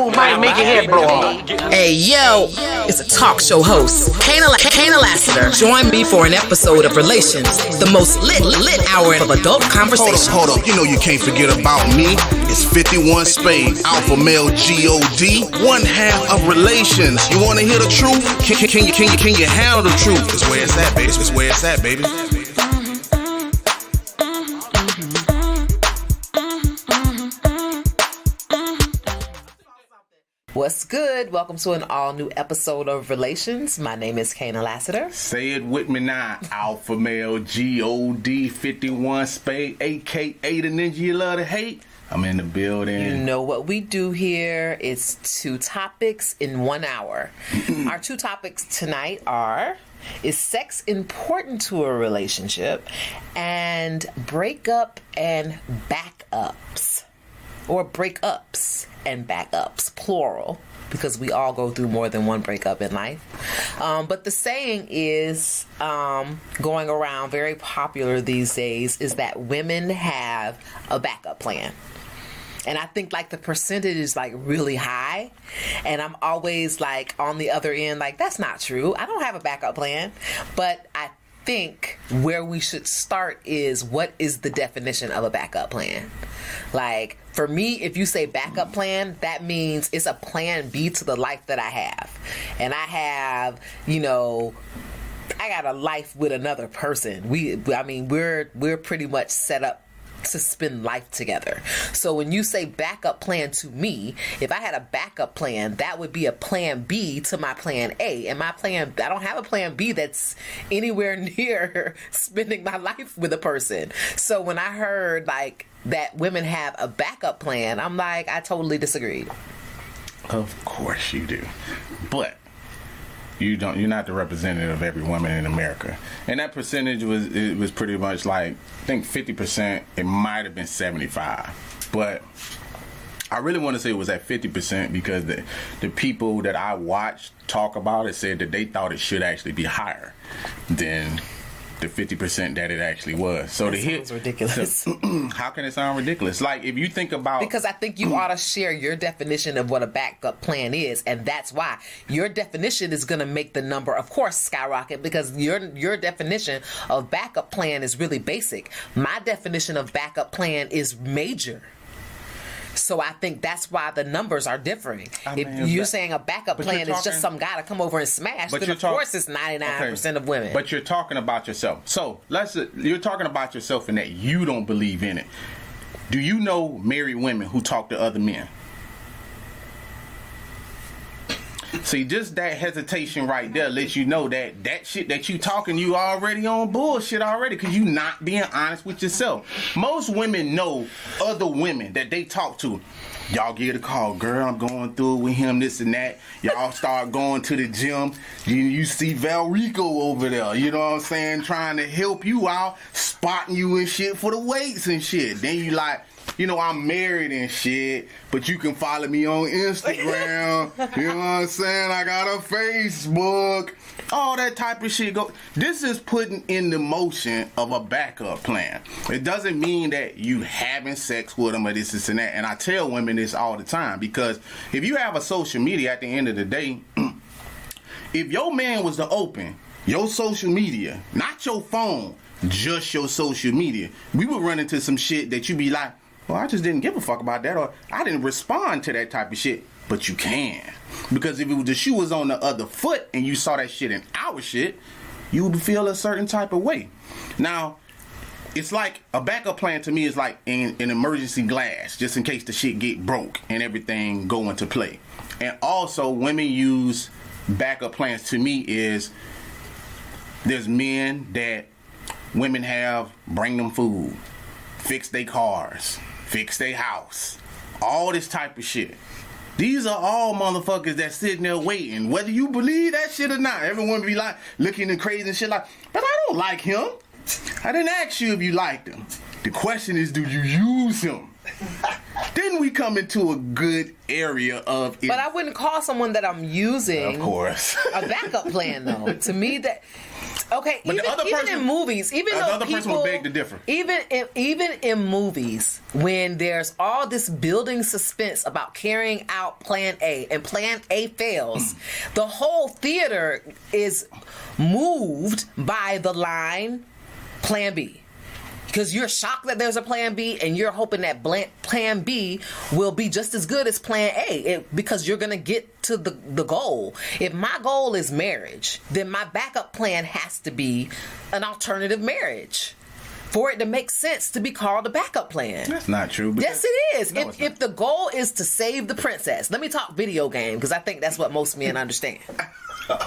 move might make your head blow off. Hey, yo, it's a talk show host, Kaynah Lassiter. Join me for an episode of Relations, the most lit hour of adult conversation. Hold up, you know you can't forget about me. It's 51 Spade, alpha male G-O-D, one half of Relations. You wanna hear the truth? Can you handle the truth? It's where it's at, baby. It's where it's at, baby. What's good? Welcome to an all-new episode of Relations. My name is Kaynah Lassiter. Say it with me now. Alpha male G-O-D, 51 Spade, a.k.a. the ninja you love to hate. I'm in the building. You know what we do here is 2 topics in 1 hour. Our 2 topics tonight are, is sex important to a relationship? And breakup and backups. Or breakups and backups, plural, because we all go through more than one breakup in life. But the saying is, going around, very popular these days, is that women have a backup plan. And I think like the percentage is like really high. And I'm always like on the other end, like, that's not true. I don't have a backup plan. But I think where we should start is, what is the definition of a backup plan? Like, for me, if you say backup plan, that means it's a plan B to the life that I have. And I have, you know, I got a life with another person. We're pretty much set up to spend life together. So when you say backup plan to me, if I had a backup plan, that would be a plan B to my plan A. And my plan, I don't have a plan B that's anywhere near spending my life with a person. So when I heard like that women have a backup plan, I'm like, I totally disagree. Of course you do. But you're not the representative of every woman in America. And that percentage was pretty much like, I think 50%, it might have been 75. But I really want to say it was at 50% because the people that I watched talk about it said that they thought it should actually be higher than the 50% that it actually was. So that sounds ridiculous. So, how can it sound ridiculous? Like, if you think about... Because I think you ought to share your definition of what a backup plan is, and that's why your definition is going to make the number, of course, skyrocket, because your definition of backup plan is really basic. My definition of backup plan is major. So I think that's why the numbers are differing. If you're saying a backup plan is just some guy to come over and smash, then of course it's 99% of women. But you're talking about yourself. So you're talking about yourself in that you don't believe in it. Do you know married women who talk to other men? See, just that hesitation right there lets you know that shit that you talking, you already on bullshit already, because you not being honest with yourself. Most women know other women that they talk to. Y'all get a call, girl, I'm going through it with him, this and that. Y'all start going to the gym. You see Valrico over there, you know what I'm saying, trying to help you out, spotting you and shit for the weights and shit. Then you like, you know, I'm married and shit, but you can follow me on Instagram. You know what I'm saying? I got a Facebook. All that type of shit. This is putting in the motion of a backup plan. It doesn't mean that you having sex with them or this and that. And I tell women this all the time, because if you have a social media at the end of the day, if your man was to open your social media, not your phone, just your social media, we would run into some shit that you be like, well, I just didn't give a fuck about that, or I didn't respond to that type of shit. But you can. Because if the shoe was on the other foot and you saw that shit in our shit, you would feel a certain type of way. Now, it's like a backup plan to me is like an emergency glass, just in case the shit get broke and everything go into play. And also, women use backup plans to me is, there's men that women have, bring them food, fix their cars, fix their house, all this type of shit. These are all motherfuckers that sitting there waiting, whether you believe that shit or not. Everyone be like looking and crazy and shit like, but I don't like him. I didn't ask you if you liked him. The question is, do you use him? Then we come into a good area of it. But I wouldn't call someone that I'm using, of course, a backup plan though. To me, that Okay, but even in movies, even though other person would beg to differ. Even in movies, when there's all this building suspense about carrying out Plan A and Plan A fails, the whole theater is moved by the line Plan B. Because you're shocked that there's a Plan B, and you're hoping that Plan B will be just as good as Plan A, because you're going to get to the goal. If my goal is marriage, then my backup plan has to be an alternative marriage for it to make sense to be called a backup plan. That's not true. Yes, it is. No, if the goal is to save the princess, let me talk video game, because I think that's what most men understand.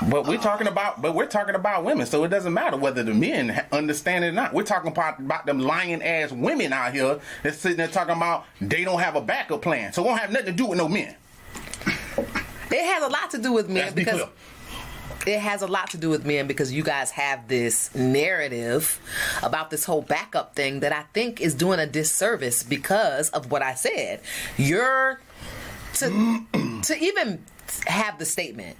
But we're talking about women, so it doesn't matter whether the men understand it or not. We're talking about them lying ass women out here that's sitting there talking about they don't have a backup plan, so it won't have nothing to do with no men. It has a lot to do with men because it has a lot to do with men because you guys have this narrative about this whole backup thing that I think is doing a disservice because of what I said. You're to even have the statement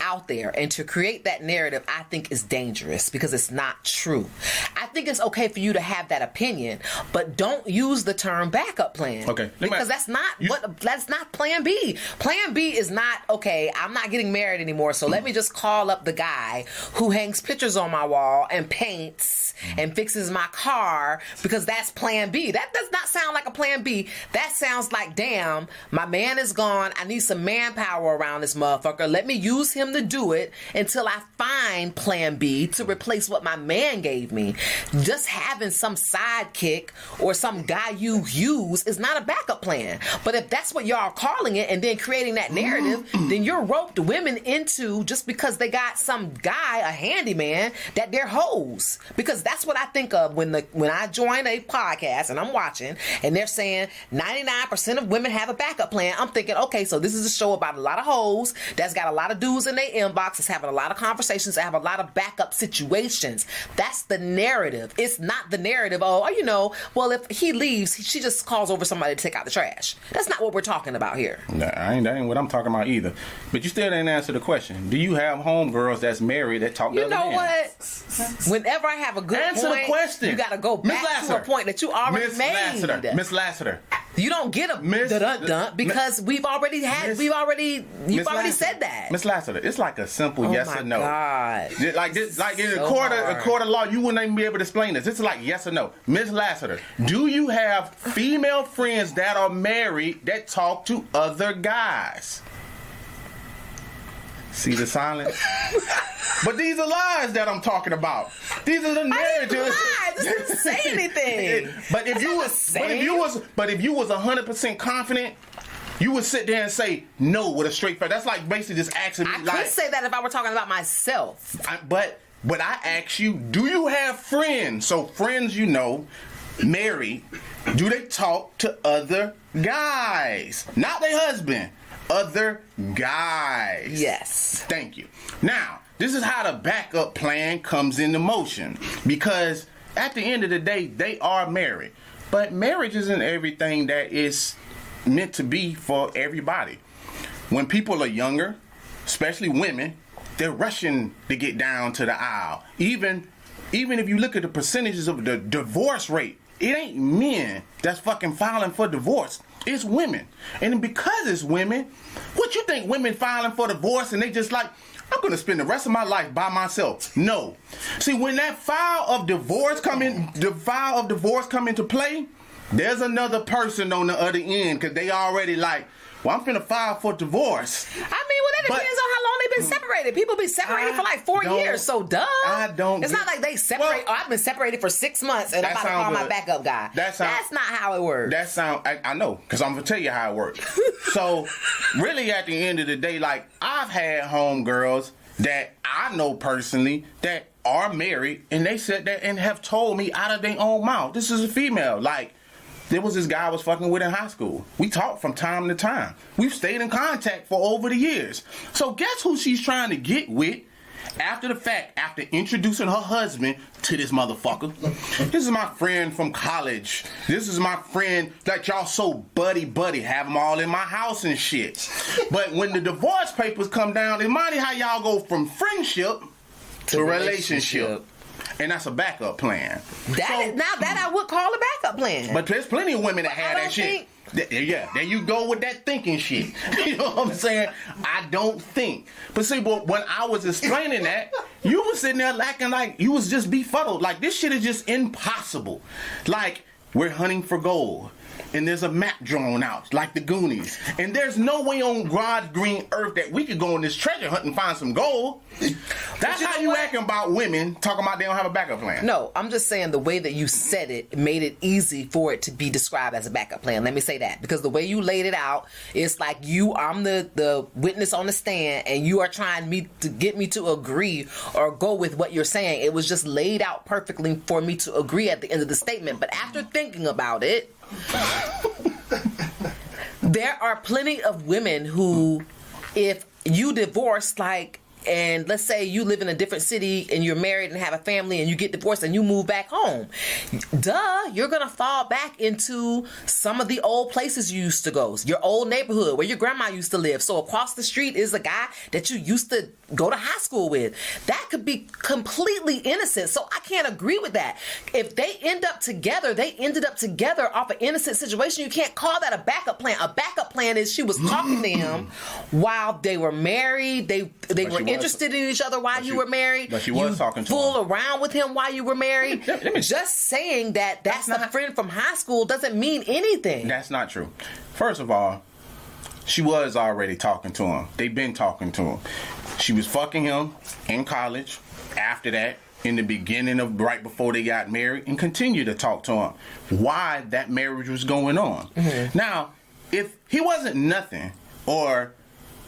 out there and to create that narrative, I think is dangerous because it's not true. I think it's okay for you to have that opinion, but don't use the term backup plan. Okay. Because that's not Plan B. Plan B is not, okay, I'm not getting married anymore, so let me just call up the guy who hangs pictures on my wall and paints and fixes my car, because that's Plan B. That does not sound like a Plan B. That sounds like, damn, my man is gone. I need some manpower around this motherfucker. Let me use him to do it until I find Plan B to replace what my man gave me. Just having some sidekick or some guy you use is not a backup plan. But if that's what y'all are calling it and then creating that narrative, then you're roped women into, just because they got some guy, a handyman, that they're hoes. Because that's what I think of when I join a podcast and I'm watching and they're saying 99% of women have a backup plan. I'm thinking, okay, so this is a show about a lot of hoes that's got a lot of dudes in their inbox, that's having a lot of conversations, that have a lot of backup situations. That's the narrative. It's not the narrative, well, if he leaves, she just calls over somebody to take out the trash. That's not what we're talking about here. Nah, that ain't what I'm talking about either. But you still didn't answer the question. Do you have homegirls that's married that talk to other men? You know what? Whenever I have a good answer point, the question. you got to go back to a point that you already made. Miss Lassiter. You don't get a dun because you've already said that. Miss Lassiter, it's like a simple yes or no. God. Like this, like in a court of law, you wouldn't even be able to explain this. It's like yes or no. Miss Lassiter, do you have female friends that are married that talk to other guys? See the silence? But these are lies that I'm talking about. These are the narratives. This doesn't say anything. But if you was 100% confident, you would sit there and say no with a straight face. That's like basically just asking me. I could say that if I were talking about myself. But I ask you, do you have friends? So friends, married, do they talk to other guys? Not their husband. Other guys. Yes. Thank you. Now, this is how the backup plan comes into motion. Because at the end of the day, they are married. But marriage isn't everything that is meant to be for everybody. When people are younger, especially women, they're rushing to get down to the aisle. Even if you look at the percentages of the divorce rate, it ain't men that's fucking filing for divorce. It's women. And because it's women, what you think women filing for divorce and they just like, I'm going to spend the rest of my life by myself? No. See, when that file of divorce come into play, there's another person on the other end because they already like, well, I'm finna file for divorce. I mean, that depends on how long they've been separated. People been separated for like 4 years, so duh. It's not like they separate. I've been separated for 6 months and I'm about to call my backup guy. That's not how it works. I know, because I'm gonna tell you how it works. So, really, at the end of the day, like I've had homegirls that I know personally that are married, and they said that and have told me out of their own mouth, this is a female, like. There was this guy I was fucking with in high school. We talked from time to time. We've stayed in contact for over the years. So guess who she's trying to get with after the fact, after introducing her husband to this motherfucker? This is my friend from college. This is my friend that y'all so buddy, have them all in my house and shit. But when the divorce papers come down, it's mighty how y'all go from friendship to relationship. And that's a backup plan. That I would call a backup plan. But there's plenty of women that have that shit. Yeah, there you go with that thinking shit. You know what I'm saying? I don't think. But see, when I was explaining that, you was sitting there acting like you was just befuddled. Like, this shit is just impossible. Like, we're hunting for gold. And there's a map drawn out, like the Goonies. And there's no way on God's green earth that we could go on this treasure hunt and find some gold. That's how you acting about women, talking about they don't have a backup plan. No, I'm just saying the way that you said it made it easy for it to be described as a backup plan. Let me say that. Because the way you laid it out, it's like I'm the witness on the stand, and you are trying to get me to agree or go with what you're saying. It was just laid out perfectly for me to agree at the end of the statement. But after thinking about it, there are plenty of women who, if you divorce, and let's say you live in a different city and you're married and have a family and you get divorced and you move back home, you're gonna fall back into some of the old places you used to go, your old neighborhood where your grandma used to live. So across the street is a guy that you used to go to high school with. That could be completely innocent. So I can't agree with that. If they ended up together off an innocent situation. You can't call that a backup plan. A backup plan is she was talking to him while they were married. They were interested in each other while you were married. But she was talking to him. Fool around with him while you were married. Just saying that's a friend from high school doesn't mean anything. That's not true. First of all, she was already talking to him. They've been talking to him. She was fucking him in college. After that, in the beginning of right before they got married, and continued to talk to him. Why that marriage was going on. Mm-hmm. Now, if he wasn't nothing, or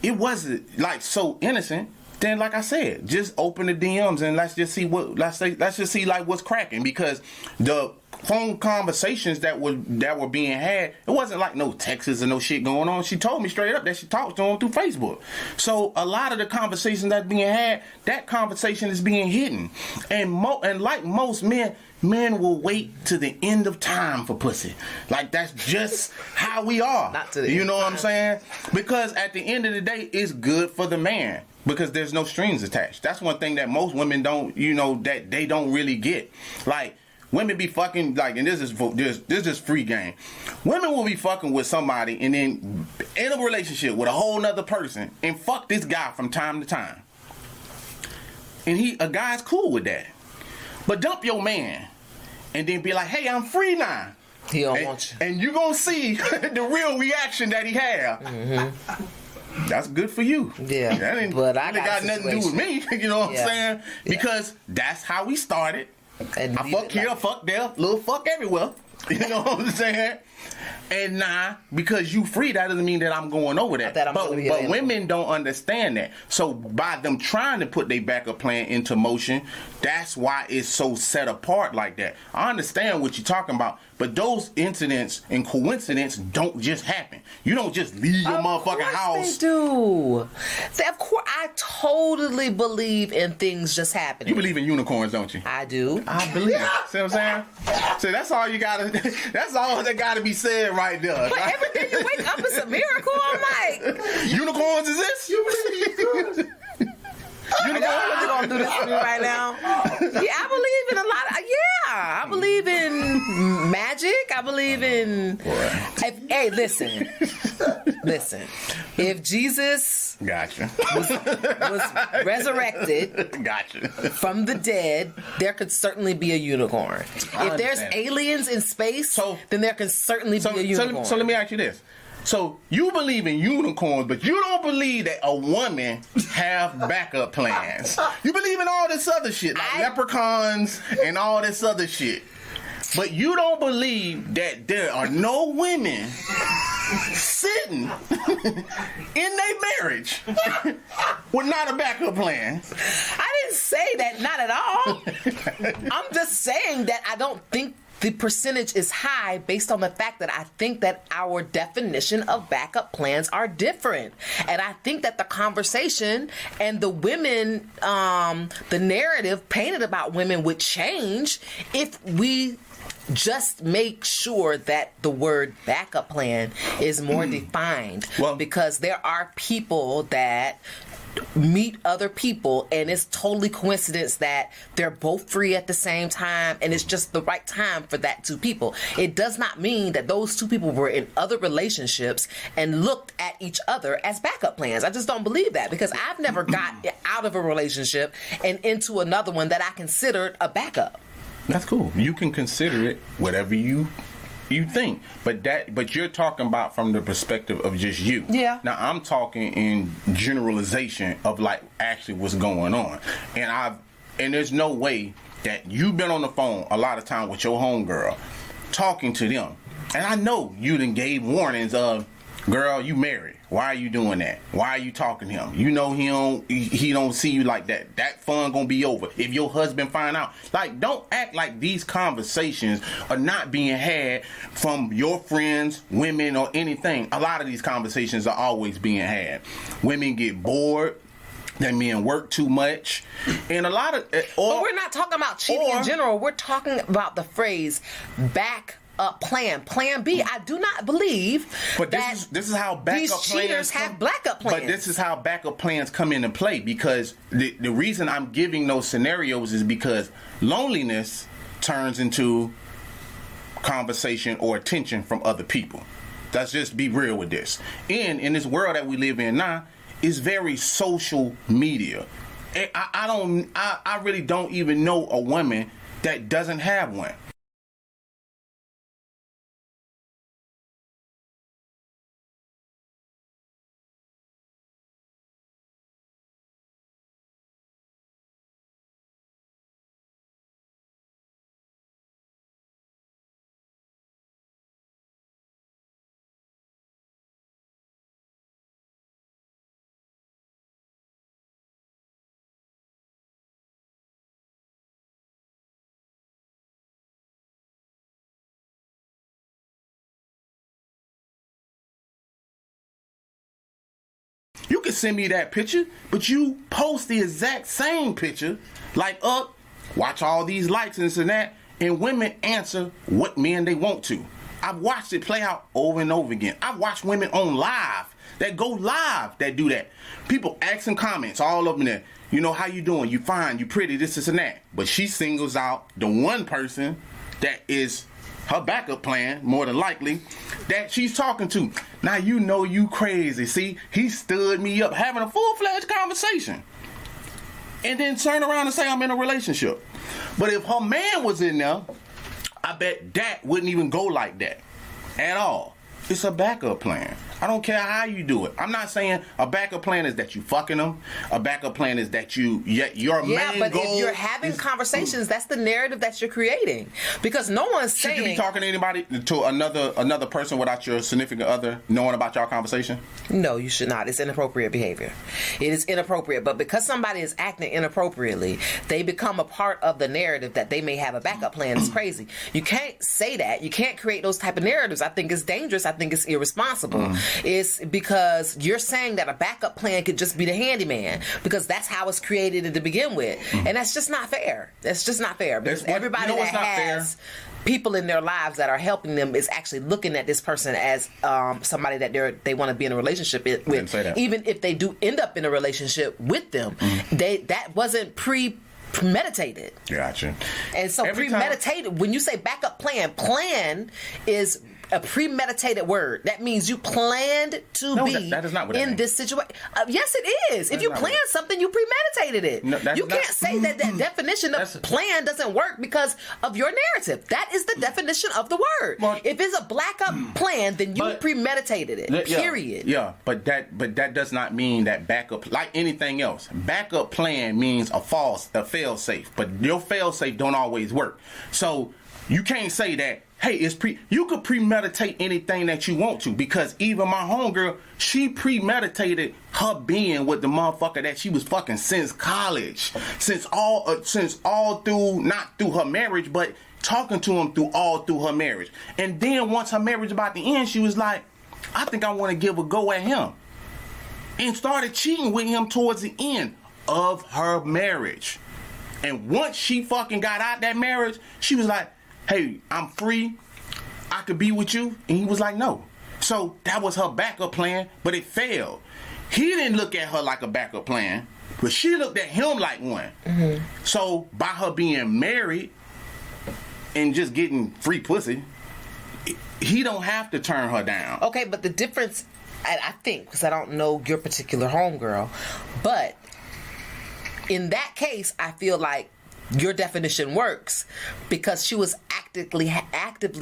it wasn't so innocent, then like I said, just open the DMs and let's just see what's cracking, because the phone conversations that were being had, it wasn't like no texts or no shit going on. She told me straight up that she talked to him through Facebook. So a lot of the conversation that's being had, that conversation is being hidden. And like most men will wait to the end of time for pussy. Like, that's just how we are. Not to the You know what I'm saying? Because at the end of the day, it's good for the man. Because there's no strings attached. That's one thing that most women don't, that they don't really get. Like, women be fucking, and this is free game. Women will be fucking with somebody and then in a relationship with a whole nother person and fuck this guy from time to time. And a guy's cool with that. But dump your man and then be like, hey, I'm free now. He don't want you. And you gonna see the real reaction that he have. Mm-hmm. That's good for you. Yeah. That but I got nothing to do with me. You know what I'm saying? Because that's how we started. And I fuck here, fuck there, little fuck everywhere. You know what I'm saying? And because you free, that doesn't mean that I'm going over that. But women don't understand that. So by them trying to put their backup plan into motion, that's why it's so set apart like that. I understand what you're talking about, but those incidents and coincidence don't just happen. You don't just leave your motherfucking house. They do. Of course, I totally believe in things just happening. You believe in unicorns, don't you? I do. I believe it. See what I'm saying? So that's all that's all that gotta be said right there. But everything you wake up is a miracle. I'm like, unicorns is this? You believe in unicorns? You gonna do this to me right now? Yeah, I believe in a lot of. I believe in magic. I believe in. Hey, listen. If Jesus was resurrected from the dead, there could certainly be a unicorn. If there's aliens in space, then there can certainly be a unicorn. So let me ask you this. So you believe in unicorns, but you don't believe that a woman have backup plans. You believe in all this other shit, like leprechauns and all this other shit. But you don't believe that there are no women sitting in their marriage with not a backup plan. I didn't say that, not at all. I'm just saying that I don't think the percentage is high based on the fact that I think that our definition of backup plans are different. And I think that the conversation and the women, the narrative painted about women would change if we just make sure that the word backup plan is more defined. Well, because there are people that meet other people and it's totally coincidence that they're both free at the same time and it's just the right time for that two people. It does not mean that those two people were in other relationships and looked at each other as backup plans. I just don't believe that, because I've never got out of a relationship and into another one that I considered a backup. That's cool. You can consider it whatever you think, but you're talking about from the perspective of just you. Yeah. Now I'm talking in generalization of like actually what's going on, and there's no way that you've been on the phone a lot of time with your homegirl, talking to them, and I know you done gave warnings of, girl, you married. Why are you doing that? Why are you talking to him? You know he don't see you like that. That fun gonna be over if your husband find out. Like, don't act like these conversations are not being had from your friends, women, or anything. A lot of these conversations are always being had. Women get bored. That men work too much, and a lot of. But we're not talking about cheating in general. We're talking about the phrase back. Plan B. I do not believe this is how backup these cheaters have backup plans. But this is how backup plans come into play, because the reason I'm giving those scenarios is because loneliness turns into conversation or attention from other people. Let's just be real with this. And in this world that we live in now, it's very social media. I really don't even know a woman that doesn't have one. You can send me that picture, but you post the exact same picture, like watch all these likes and this and that, and women answer what men they want to. I've watched it play out over and over again. I've watched women on live that go live that do that. People asking comments all up in there. You know, how you doing? You fine? You pretty? This and that. But she singles out the one person that is her backup plan, more than likely, that she's talking to. Now you know you crazy. See, he stood me up, having a full-fledged conversation, and then turn around and say I'm in a relationship. But if her man was in there, I bet that wouldn't even go like that at all. It's a backup plan. I don't care how you do it. I'm not saying a backup plan is that you fucking them. A backup plan is that your main goal. Yeah, but if you're having conversations, that's the narrative that you're creating. Because no one's saying. Should you be talking to anybody, to another person without your significant other knowing about y'all conversation? No, you should not. It's inappropriate behavior. It is inappropriate. But because somebody is acting inappropriately, they become a part of the narrative that they may have a backup plan. It's crazy. You can't say that. You can't create those type of narratives. I think it's dangerous. I think it's irresponsible. It's because you're saying that a backup plan could just be the handyman, because that's how it's created to begin with. And that's just not fair. That's just not fair. Because everybody that has people in their lives that are helping them is actually looking at this person as somebody that they want to be in a relationship with. Even if they do end up in a relationship with them, that wasn't premeditated. Gotcha. And so premeditated, when you say backup plan is a premeditated word. That means you planned to be that is not what in this situation. Yes, it is. If you plan something, you premeditated it. No, you can't say that definition of plan doesn't work because of your narrative. That is the definition of the word. Well, if it's a backup plan, then you premeditated it. Period. Yeah, but that does not mean that backup, like anything else. Backup plan means a fail safe, but your fail safe don't always work. So you can't say that. Hey, you could premeditate anything that you want to, because even my homegirl, she premeditated her being with the motherfucker that she was fucking since college, since all through, not through her marriage, but talking to him all through her marriage. And then once her marriage about to end, she was like, I think I want to give a go at him, and started cheating with him towards the end of her marriage. And once she fucking got out that marriage, she was like, hey, I'm free, I could be with you, and he was like, no. So that was her backup plan, but it failed. He didn't look at her like a backup plan, but she looked at him like one. Mm-hmm. So by her being married and just getting free pussy, he don't have to turn her down. Okay, but the difference, I think, because I don't know your particular homegirl, but in that case, I feel like your definition works because she was actively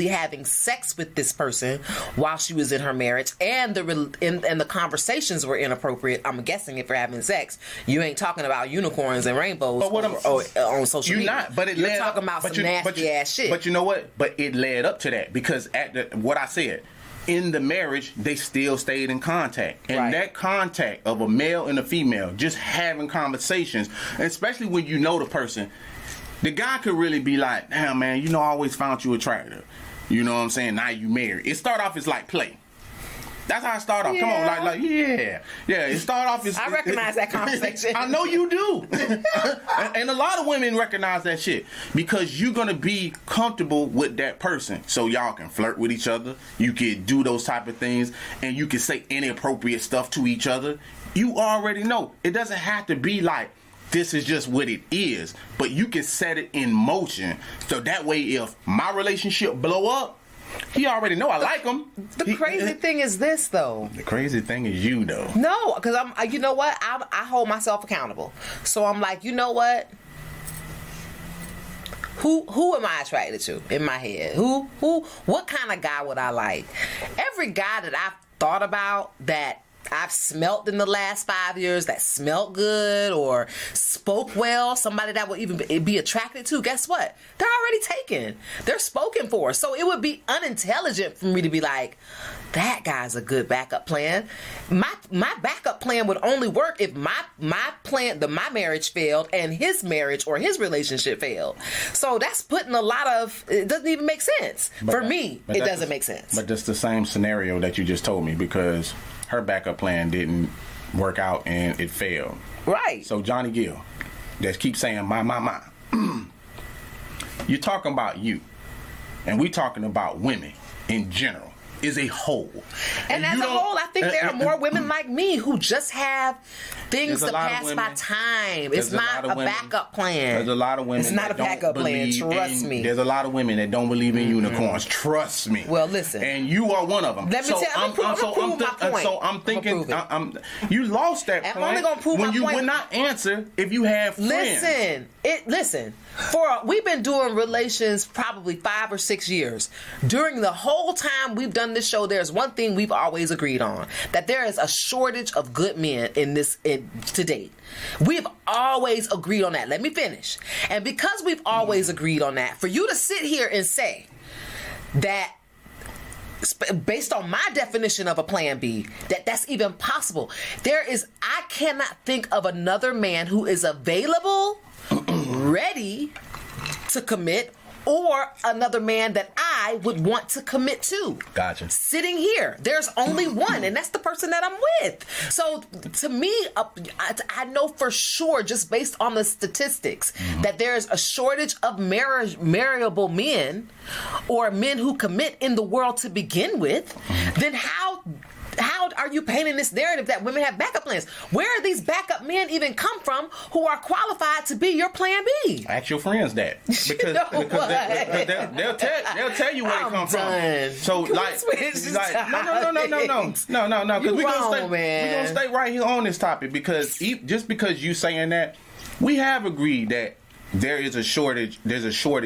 having sex with this person while she was in her marriage, and the conversations were inappropriate. I'm guessing if you're having sex, you ain't talking about unicorns and rainbows on social media. You're not, but you're talking about some nasty ass shit. But you know what? But it led up to that because what I said. In the marriage, they still stayed in contact. And that contact of a male and a female, just having conversations, and especially when you know the person, the guy could really be like, damn, man, I always found you attractive. You know what I'm saying? Now you married. It start off as like play. That's how it start off. Yeah. Come on, like, yeah. It start off as... I recognize that conversation. I know you do. and a lot of women recognize that shit because you're going to be comfortable with that person. So y'all can flirt with each other. You can do those type of things. And you can say inappropriate stuff to each other. You already know. It doesn't have to be like, this is just what it is. But you can set it in motion. So that way, if my relationship blow up, he already know I like him. The crazy thing is this, though. The crazy thing is you, though. No, because you know what? I hold myself accountable. So I'm like, you know what? Who am I attracted to in my head? What kind of guy would I like? Every guy that I've thought about that I've smelt in the last 5 years that smelt good or spoke well, somebody that would even be attracted to, guess what? They're already taken. They're spoken for. So it would be unintelligent for me to be like, that guy's a good backup plan. My backup plan would only work if my marriage failed and his marriage or his relationship failed. So that's putting it doesn't even make sense. For me, it doesn't make sense. But that's the same scenario that you just told me because her backup plan didn't work out and it failed. Right. So Johnny Gill, just keep saying my. You're talking about you, and we talking about women in general. Is a whole. And as a whole, I think there are more women like me who just have things to pass by time. It's not a backup plan. There's a lot of women. It's not a backup plan. Trust me. There's a lot of women that don't believe in unicorns. Trust me. Well, listen. And you are one of them. Let me tell you. I'm prove my point. So I'm thinking, you lost that point. I'm only gonna prove my point. When you would not answer if you have friends. Listen. We've been doing relations probably 5 or 6 years. During the whole time we've done this show, there's one thing we've always agreed on: that there is a shortage of good men to date. We've always agreed on that. Let me finish. And because we've always agreed on that, for you to sit here and say that, based on my definition of a plan B, that's even possible, I cannot think of another man who is available, ready to commit, or another man that I would want to commit to. Gotcha. Sitting here, there's only one, and that's the person that I'm with. So to me, I know for sure, just based on the statistics, that there's a shortage of marriable men or men who commit in the world to begin with. Then how are you painting this narrative that women have backup plans? Where are these backup men even come from who are qualified to be your plan B? Ask your friends that. Because they'll tell you where they come from. So no. Because we're gonna stay right here on this topic because just because you saying that, we have agreed that there's a shortage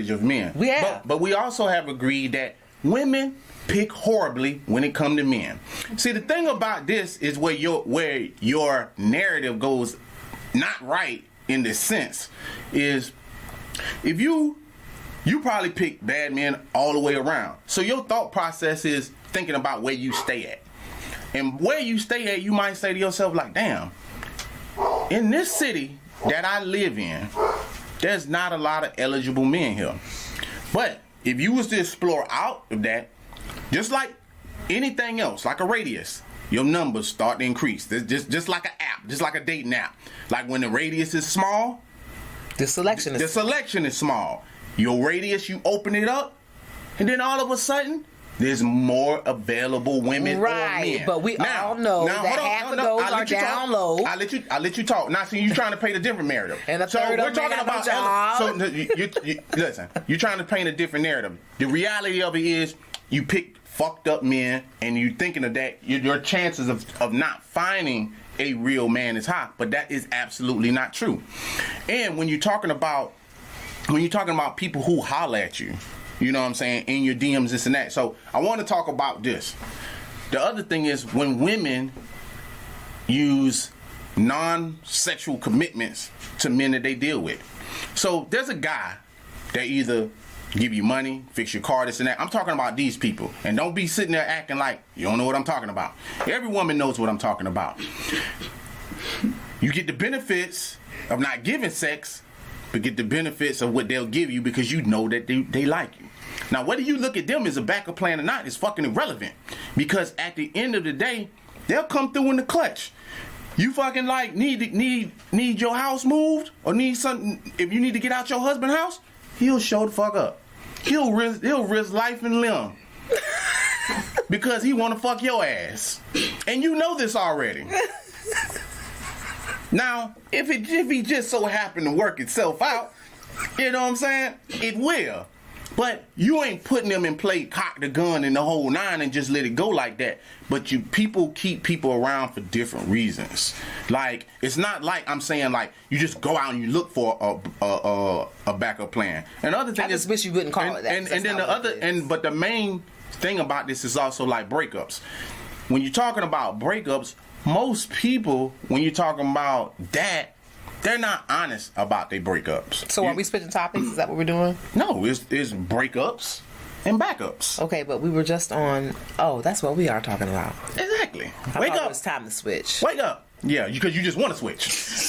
of men. We have. But we also have agreed that women pick horribly when it comes to men. See, the thing about this is where your narrative goes not right in this sense is if you probably pick bad men all the way around. So your thought process is thinking about where you stay at. And where you stay at, you might say to yourself like, damn, in this city that I live in, there's not a lot of eligible men here. But if you was to explore out of that, just like anything else, like a radius, your numbers start to increase. Just like an app, just like a dating app. Like when the radius is small, the selection is small. Your radius, you open it up, and then all of a sudden, there's more available women or men. But we all know that half of those are down low. I'll let you talk. Now, see, you're trying to paint a different narrative. And so we're talking about job. So listen, you're trying to paint a different narrative. The reality of it is, you pick fucked up men, and you thinking of that, your chances of not finding a real man is high. But that is absolutely not true. And when you're talking about people who holler at you, you know what I'm saying, in your DMs, this and that. So I want to talk about this. The other thing is when women use non-sexual commitments to men that they deal with. So there's a guy that either give you money, fix your car, this and that. I'm talking about these people. And don't be sitting there acting like you don't know what I'm talking about. Every woman knows what I'm talking about. You get the benefits of not giving sex, but get the benefits of what they'll give you because you know that they like you. Now, whether you look at them as a backup plan or not is fucking irrelevant. Because at the end of the day, they'll come through in the clutch. You fucking like need your house moved or need something. If you need to get out your husband's house, he'll show the fuck up. He'll risk life and limb because he want to fuck your ass, and you know this already. Now, if he just so happened to work itself out, you know what I'm saying? It will. But you ain't putting them in play, cock the gun and the whole nine and just let it go like that. But people keep people around for different reasons. Like, it's not like I'm saying like you just go out and you look for a backup plan. And the other thing I just wish you wouldn't call it that. And then but the main thing about this is also like breakups. When you're talking about breakups, most people, when you're talking about that, they're not honest about their breakups. So are we switching topics? Is that what we're doing? No, it's breakups and backups. Okay, but we were just on... Oh, that's what we are talking about. Exactly. Wake up. It's time to switch. Wake up. Yeah, because you just want to switch.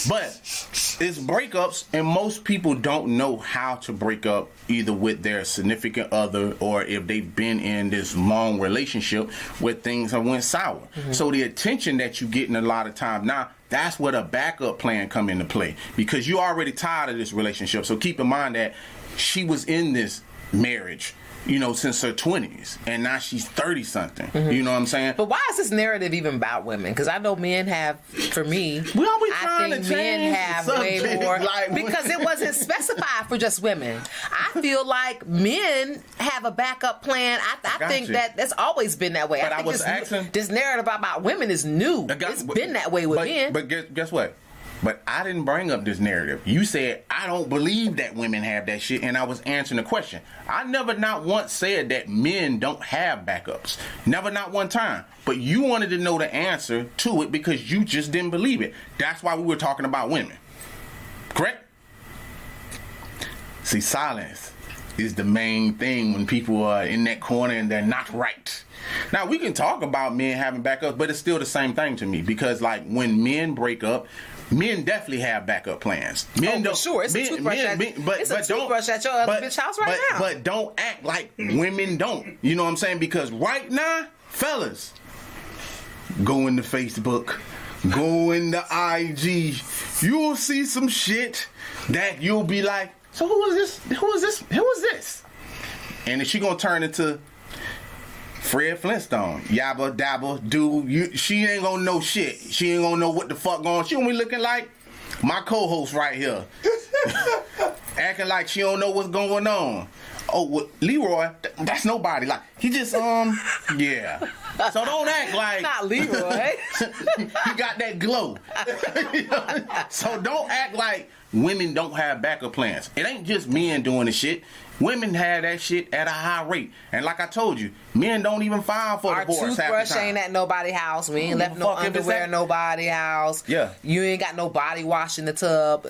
But it's breakups, and most people don't know how to break up either with their significant other or if they've been in this long relationship where things have went sour. Mm-hmm. So the attention that you get in a lot of times now, that's where the backup plan come into play because you already tired of this relationship. So keep in mind that she was in this marriage, you know, since her 20s, and now she's 30-something. Mm-hmm. You know what I'm saying? But why is this narrative even about women? Because I know men have, for me, I think men have way more, because it wasn't specified for just women. I feel like men have a backup plan. I think that's always been that way. But I think this narrative about women is new. It's been that way with men. But guess what? But I didn't bring up this narrative. You said, I don't believe that women have that shit, and I was answering the question. I never not once said that men don't have backups. Never not one time. But you wanted to know the answer to it because you just didn't believe it. That's why we were talking about women. Correct? See, silence is the main thing when people are in that corner and they're not right. Now, we can talk about men having backups, but it's still the same thing to me because, like, when men break up, men definitely have backup plans. Men don't. Sure, it's a toothbrush at your other bitch house right now. But don't act like women don't. You know what I'm saying? Because right now, fellas, go into Facebook, go into IG, you'll see some shit that you'll be like, so who is this? Who is this? Who is this? And then she gonna turn into Fred Flintstone, yabba dabba do. She ain't gonna know shit. She ain't gonna know what the fuck going on. She gonna be looking like my co-host right here, acting like she don't know what's going on. Oh, well, Leroy, that's nobody. Like he just yeah. So don't act like not Leroy. He got that glow. So don't act like women don't have backup plans. It ain't just men doing the shit. Women have that shit at a high rate. And like I told you, men don't even file for divorce half the time. Our toothbrush ain't at nobody's house. We ain't left no underwear at nobody's house. Yeah. You ain't got no body wash in the tub.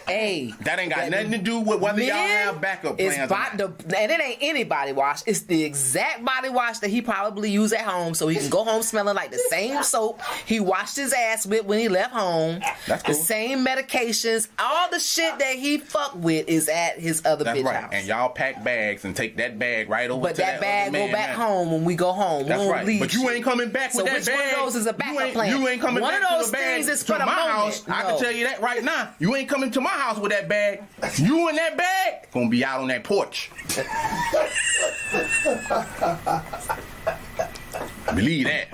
Hey. That ain't got nothing to do with whether y'all have backup plans or not. And it ain't any body wash. It's the exact body wash that he probably used at home so he can go home smelling like the same soap he washed his ass with when he left home. That's cool. The same medications is all the shit that he fuck with is at his other bitch house. And y'all pack bags and take that bag right over to that bag other man. Go back home when we go home. That's right. Leave but you ain't coming back with that bag. So which one of those is a backup plan? You ain't coming one back of those to the bag things is to for the my moment. house. No. I can tell you that right now. You ain't coming to my house with that bag. You and that bag gonna be out on that porch. Believe that.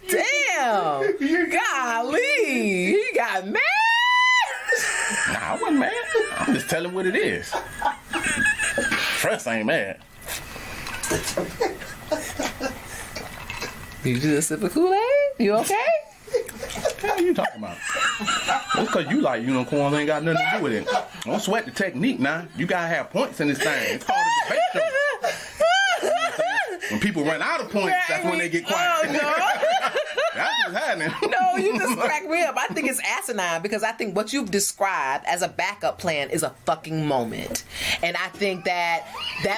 Damn. Golly. He got mad. Nah, I wasn't mad. I'm just telling what it is. Trust ain't mad. You just sip a Kool-Aid? You okay? What the hell you talking about? That's because you like unicorns, ain't got nothing to do with it. Don't sweat the technique now. You gotta have points in this thing. It's called a debate show. You know what I'm saying? When people run out of points, that's when they get quiet. Oh, no. That's what's happening. No, you just crack me up. I think it's asinine because I think what you've described as a backup plan is a fucking moment. And I think that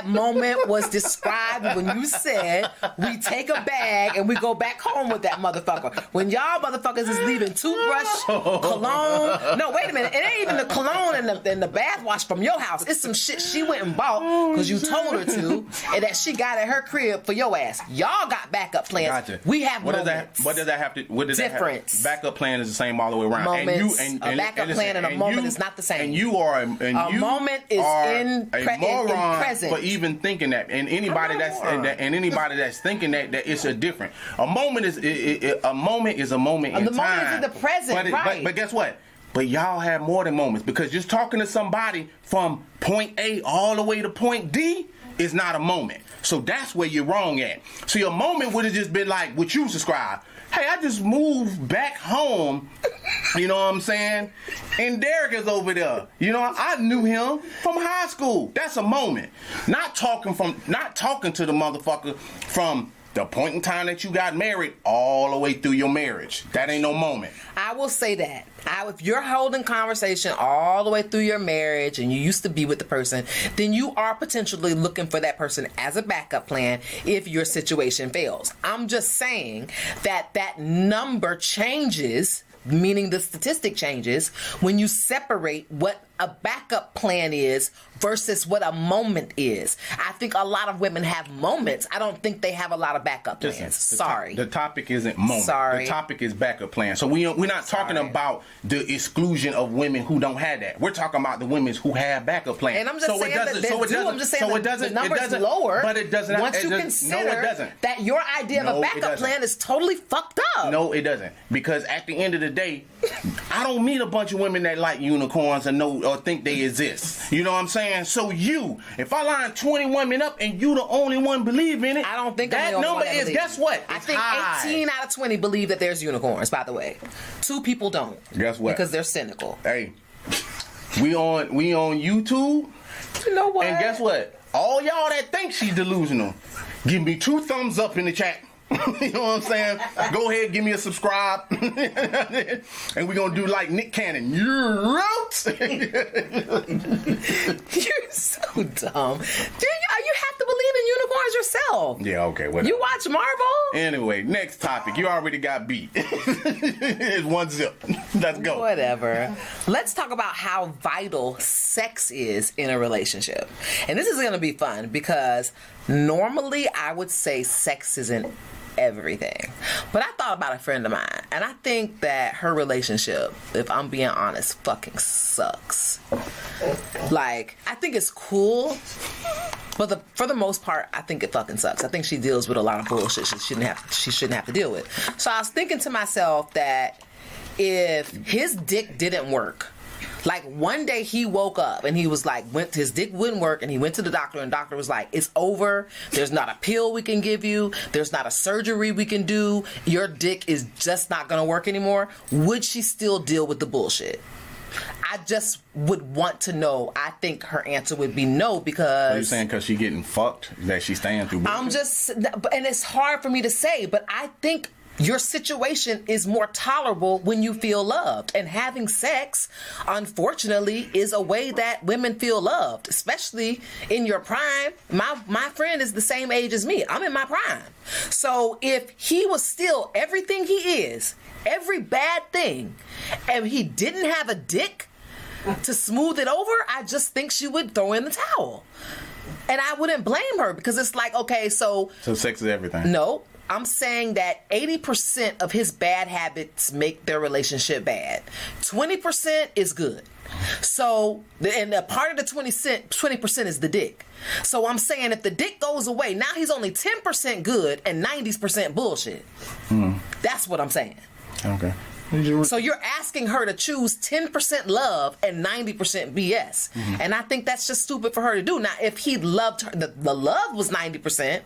moment was described when you said we take a bag and we go back home with that motherfucker. When y'all motherfuckers is leaving toothbrush, cologne. No, wait a minute. It ain't even the cologne and the bath wash from your house. It's some shit she went and bought because you told her to and that she got at her crib for your ass. Y'all got backup plans. Gotcha. We have what moments. What does that have to? What does difference? That have? Backup plan is the same all the way around. Moments, and a backup plan and a moment is not the same. And you are a moment is in present. For even thinking that, and anybody that's thinking that it's a different. A moment is a moment is a moment in time. The moment is in the present, right? But guess what? But y'all have more than moments because just talking to somebody from point A all the way to point D is not a moment. So that's where you're wrong at. So your moment would have just been like what you subscribe. Hey, I just moved back home. You know what I'm saying? And Derek is over there. You know, I knew him from high school. That's a moment. Not talking to the motherfucker from the point in time that you got married all the way through your marriage. That ain't no moment. I will say that. If you're holding conversation all the way through your marriage and you used to be with the person, then you are potentially looking for that person as a backup plan if your situation fails. I'm just saying that number changes, meaning the statistic changes, when you separate what a backup plan is versus what a moment is. I think a lot of women have moments. I don't think they have a lot of backup plans. Sorry. The topic isn't moment. Sorry. The topic is backup plan. So we're not talking about the exclusion of women who don't have that. We're talking about the women who have backup plans. And I'm just saying that the number's lower. But it doesn't. Once you consider that your idea of a backup plan is totally fucked up. No, it doesn't. Because at the end of the day, I don't meet a bunch of women that like unicorns or think they exist. You know what I'm saying? So if I line 20 women up and you the only one believe in it, I don't think that number is, guess what? I think high. 18 out of 20 believe that there's unicorns, by the way. 2 people don't. Guess what? Because they're cynical. Hey, we on YouTube. You know what? And guess what? All y'all that think she's delusional, give me 2 thumbs up in the chat. You know what I'm saying? Go ahead, give me a subscribe. And we're going to do like Nick Cannon. You're out. You're so dumb. You have to believe in unicorns yourself. Yeah, okay, whatever. You watch Marvel? Anyway, next topic. You already got beat. It's 1-0. Let's go. Whatever. Let's talk about how vital sex is in a relationship. And this is going to be fun because normally I would say sex isn't everything. But I thought about a friend of mine, and I think that her relationship, if I'm being honest, fucking sucks. Like, I think it's cool, but for the most part, I think it fucking sucks. I think she deals with a lot of bullshit she shouldn't have to deal with. So I was thinking to myself that if his dick didn't work, like one day he woke up and he was like, his dick wouldn't work, and he went to the doctor, and the doctor was like, it's over. There's not a pill we can give you. There's not a surgery we can do. Your dick is just not going to work anymore. Would she still deal with the bullshit? I just would want to know. I think her answer would be no, because... Are you saying because she getting fucked that she's staying through bullshit? And it's hard for me to say, but I think your situation is more tolerable when you feel loved. And having sex, unfortunately, is a way that women feel loved, especially in your prime. My friend is the same age as me. I'm in my prime. So if he was still everything he is, every bad thing, and he didn't have a dick to smooth it over, I just think she would throw in the towel. And I wouldn't blame her, because it's like, okay, so sex is everything. No, I'm saying that 80% of his bad habits make their relationship bad. 20% is good. So, and a part of the 20% is the dick. So I'm saying if the dick goes away, now he's only 10% good and 90% bullshit. That's what I'm saying. Okay. So you're asking her to choose 10% love and 90% BS. And I think that's just stupid for her to do. Now, if he loved her, the love was 90%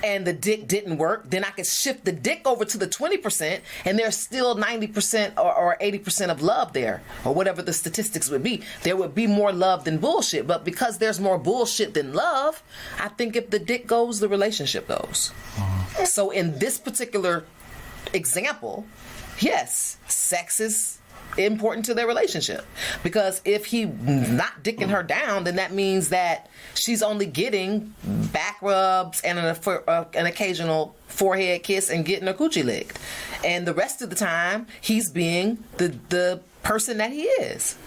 and the dick didn't work, then I could shift the dick over to the 20% and there's still 90% or 80% of love there, or whatever the statistics would be. There would be more love than bullshit. But because there's more bullshit than love, I think if the dick goes, the relationship goes. So in this particular example, yes, sex is important to their relationship, because if he not dicking her down, then that means that she's only getting back rubs and an occasional forehead kiss and getting her coochie licked, and the rest of the time he's being the person that he is,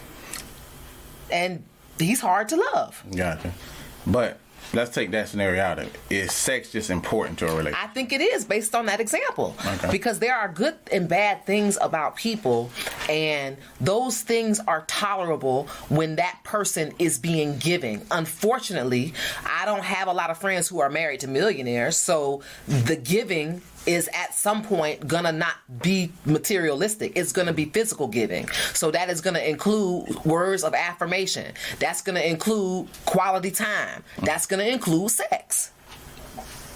and he's hard to love. Gotcha. But let's take that scenario out of it. Is sex just important to a relationship? I think it is, based on that example. Okay. Because there are good and bad things about people, and those things are tolerable when that person is being giving. Unfortunately, I don't have a lot of friends who are married to millionaires, so the giving is at some point gonna not be materialistic. It's gonna be physical giving. So that is gonna include words of affirmation. That's gonna include quality time. That's gonna include sex.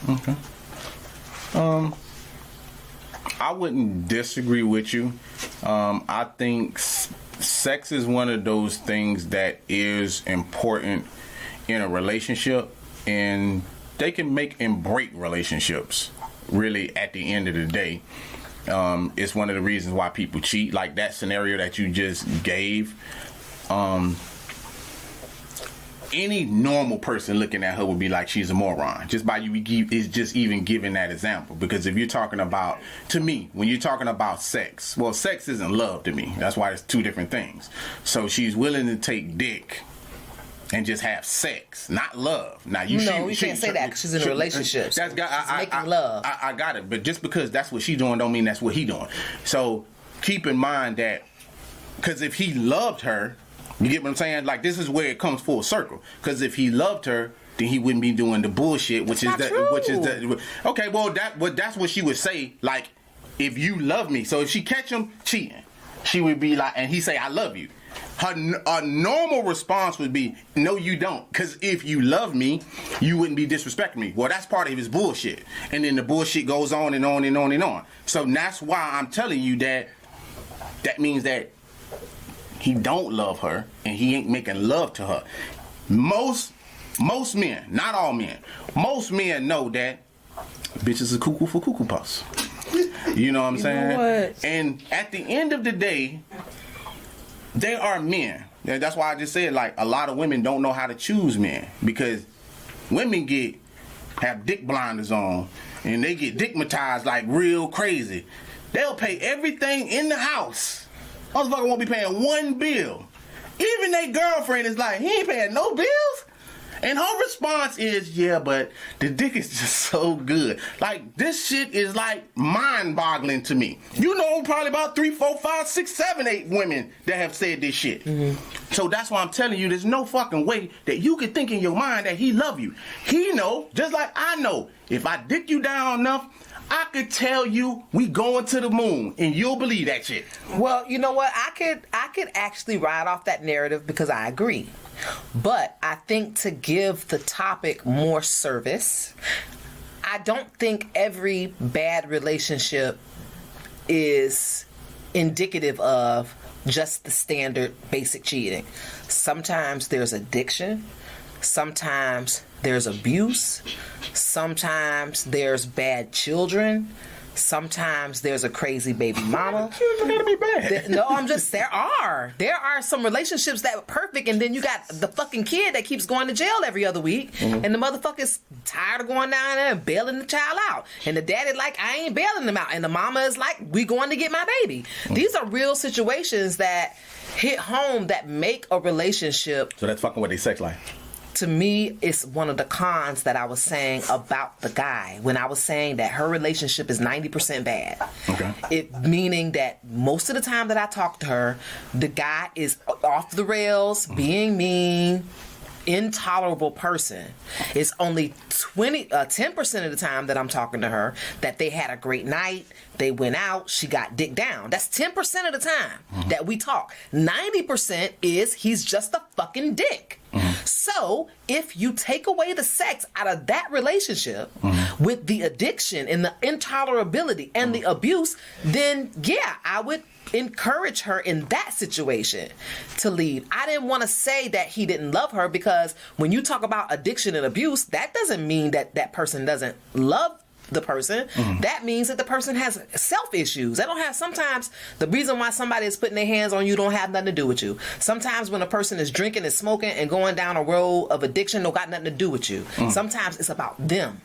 Okay. I wouldn't disagree with you. I think sex is one of those things that is important in a relationship, and they can make and break relationships. Really, at the end of the day, it's one of the reasons why people cheat. Like that scenario that you just gave, any normal person looking at her would be like, she's a moron, just by even giving that example. Because if you're talking about, to me, when you're talking about sex, well, sex isn't love to me. That's why it's two different things. So she's willing to take dick and just have sex, not love. Now you can't say that, because she's in a relationship. She's making love. I got it, but just because that's what she's doing don't mean that's what he doing. So keep in mind that, because if he loved her, you get what I'm saying? Like, this is where it comes full circle. Because if he loved her, then he wouldn't be doing the bullshit, which is that. Okay, well that's what she would say. Like, if you love me, so if she catch him cheating, she would be like, and he say, I love you. A normal response would be, no, you don't. Because if you love me, you wouldn't be disrespecting me. Well, that's part of his bullshit. And then the bullshit goes on and on and on and on. So that's why I'm telling you that means that he don't love her and he ain't making love to her. Most men, not all men, most men know that bitches are cuckoo for cuckoo puffs. You know what I'm saying? And at the end of the day, they are men. That's why I just said, like, a lot of women don't know how to choose men, because women have dick blinders on and they get dickmatized like real crazy. They'll pay everything in the house. Motherfucker won't be paying one bill. Even their girlfriend is like, he ain't paying no bills. And her response is, yeah, but the dick is just so good. Like, this shit is like mind-boggling to me. You know, probably about 3, 4, 5, 6, 7, 8 women that have said this shit. So that's why I'm telling you, there's no fucking way that you can think in your mind that he love you. He know, just like I know, if I dick you down enough, I could tell you we going to the moon, and you'll believe that shit. Well, you know what? I could actually ride off that narrative, because I agree. But I think to give the topic more service, I don't think every bad relationship is indicative of just the standard basic cheating. Sometimes there's addiction. Sometimes there's abuse. Sometimes there's bad children. Sometimes there's a crazy baby mama. Children gotta be bad. No, there are some relationships that are perfect, and then you got the fucking kid that keeps going to jail every other week, and the motherfucker's tired of going down there and bailing the child out, and the daddy like, I ain't bailing them out, and the mama is like, we going to get my baby. These are real situations that hit home that make a relationship. So that's fucking with their sex life. To me, it's one of the cons that I was saying about the guy when I was saying that her relationship is 90% bad. Okay. It meaning that most of the time that I talk to her, the guy is off the rails, being mean, intolerable person. It's only 10% of the time that I'm talking to her that they had a great night, they went out, she got dick down. That's 10% of the time that we talk. 90% is he's just a fucking dick. So if you take away the sex out of that relationship with the addiction and the intolerability and the abuse, then yeah, I would encourage her in that situation to leave. I didn't want to say that he didn't love her, because when you talk about addiction and abuse, that doesn't mean that that person doesn't love the person. That means that the person has self issues. They don't have, sometimes the reason why somebody is putting their hands on you don't have nothing to do with you. Sometimes when a person is drinking and smoking and going down a road of addiction, don't got nothing to do with you. Sometimes it's about them.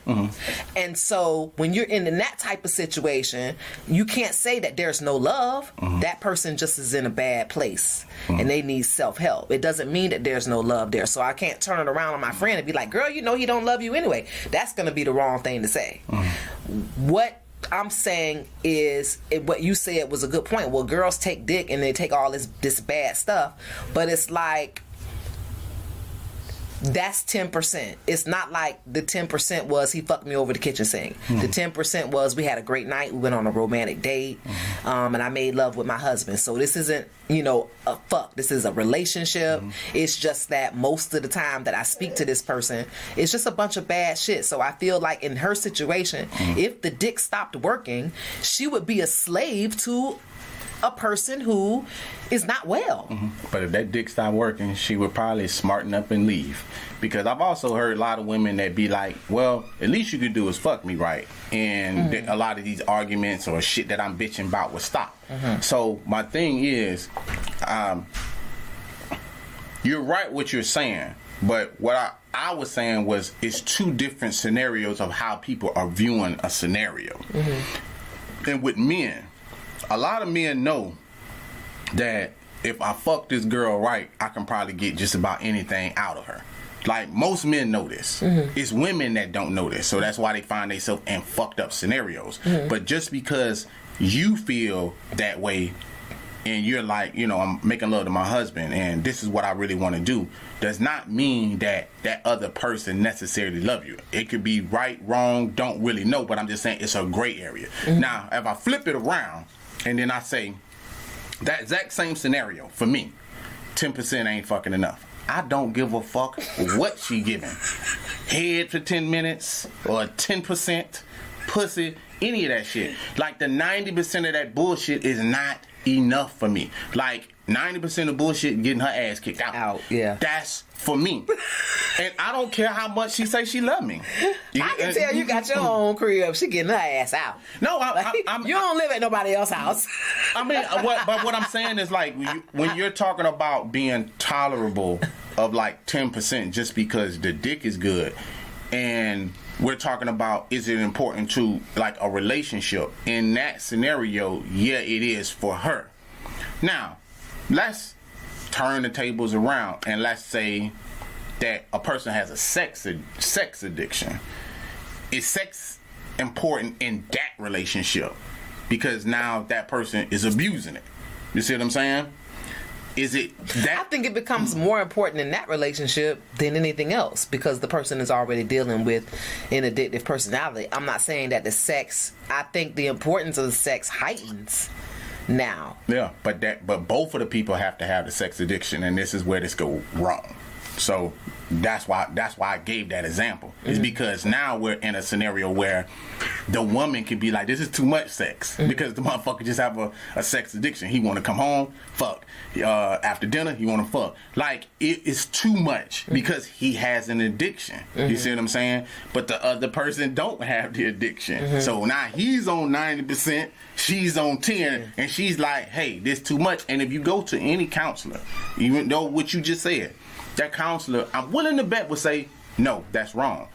And so when you're in that type of situation, you can't say that there's no love. That person just is in a bad place and they need self-help. It doesn't mean that there's no love there. So I can't turn it around on my friend and be like, girl, you know he don't love you anyway. That's going to be the wrong thing to say. What I'm saying is, what you said was a good point. Well, girls take dick and they take all this bad stuff, but it's like, that's 10%. It's not like the 10% was he fucked me over the kitchen sink. The 10% was we had a great night, we went on a romantic date, and I made love with my husband. So this isn't, a fuck. This is a relationship. It's just that most of the time that I speak to this person, it's just a bunch of bad shit. So I feel like in her situation, if the dick stopped working, she would be a slave to a person who is not well. But if that dick stopped working, she would probably smarten up and leave. Because I've also heard a lot of women that be like, well, at least you could do is fuck me right. And a lot of these arguments or shit that I'm bitching about would stop. So my thing is, you're right what you're saying. But what I was saying was, it's two different scenarios of how people are viewing a scenario. And with men, a lot of men know that if I fuck this girl right, I can probably get just about anything out of her. Like, most men know this. It's women that don't know this. So that's why they find themselves in fucked up scenarios. But just because you feel that way and you're like, I'm making love to my husband and this is what I really want to do, does not mean that that other person necessarily love you. It could be right, wrong, don't really know, but I'm just saying it's a gray area. Now, if I flip it around and then I say, that exact same scenario, for me, 10% ain't fucking enough. I don't give a fuck what she giving. Head for 10 minutes or 10%, pussy, any of that shit. Like, the 90% of that bullshit is not enough for me. Like, 90% of bullshit getting her ass kicked out. Yeah. That's for me. And I don't care how much she say she love me. I can tell you got your own crib. She getting her ass out. No, you don't live at nobody else's house. I mean, but what I'm saying is, like, when you're talking about being tolerable of like 10% just because the dick is good, and we're talking about, is it important to like a relationship? In that scenario, yeah, it is for her. Now, let's turn the tables around and let's say that a person has a sex addiction. Is sex important in that relationship? Because now that person is abusing it. You see what I'm saying? Is it that? I think it becomes more important in that relationship than anything else, because the person is already dealing with an addictive personality. I'm not saying that the sex, I think the importance of the sex heightens now. Yeah, but both of the people have to have the sex addiction, and this is where this go wrong. So that's why I gave that example. It's because now we're in a scenario where the woman can be like, this is too much sex, because the motherfucker just have a sex addiction. He want to come home, fuck. After dinner, he want to fuck. Like, it is too much because he has an addiction. You see what I'm saying? But the other person don't have the addiction. So now he's on 90%, she's on 10, and she's like, hey, this too much. And if you go to any counselor, even though what you just said, that counselor, I'm willing to bet, would say, no, that's wrong.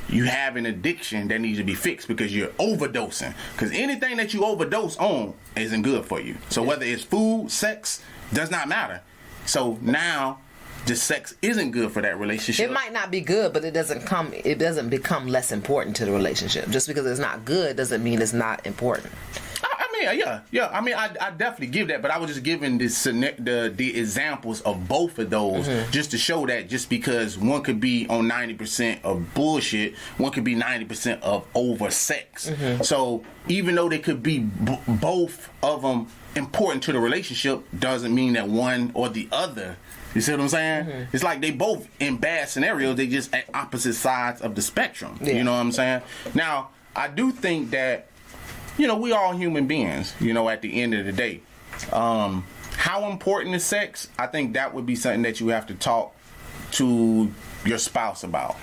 You have an addiction that needs to be fixed because you're overdosing. Because anything that you overdose on isn't good for you. So whether it's food, sex, does not matter. So now the sex isn't good for that relationship. It might not be good, but it doesn't become less important to the relationship. Just because it's not good doesn't mean it's not important. Yeah. I mean, I definitely give that, but I was just giving the examples of both of those just to show that just because one could be on 90% of bullshit, one could be 90% of over sex. So even though they could be both of them important to the relationship, doesn't mean that one or the other. You see what I'm saying? It's like they both in bad scenarios, they just at opposite sides of the spectrum. Yeah. You know what I'm saying? Now, I do think that, you know, we all human beings, you know, at the end of the day. How important is sex? I think that would be something that you have to talk to your spouse about.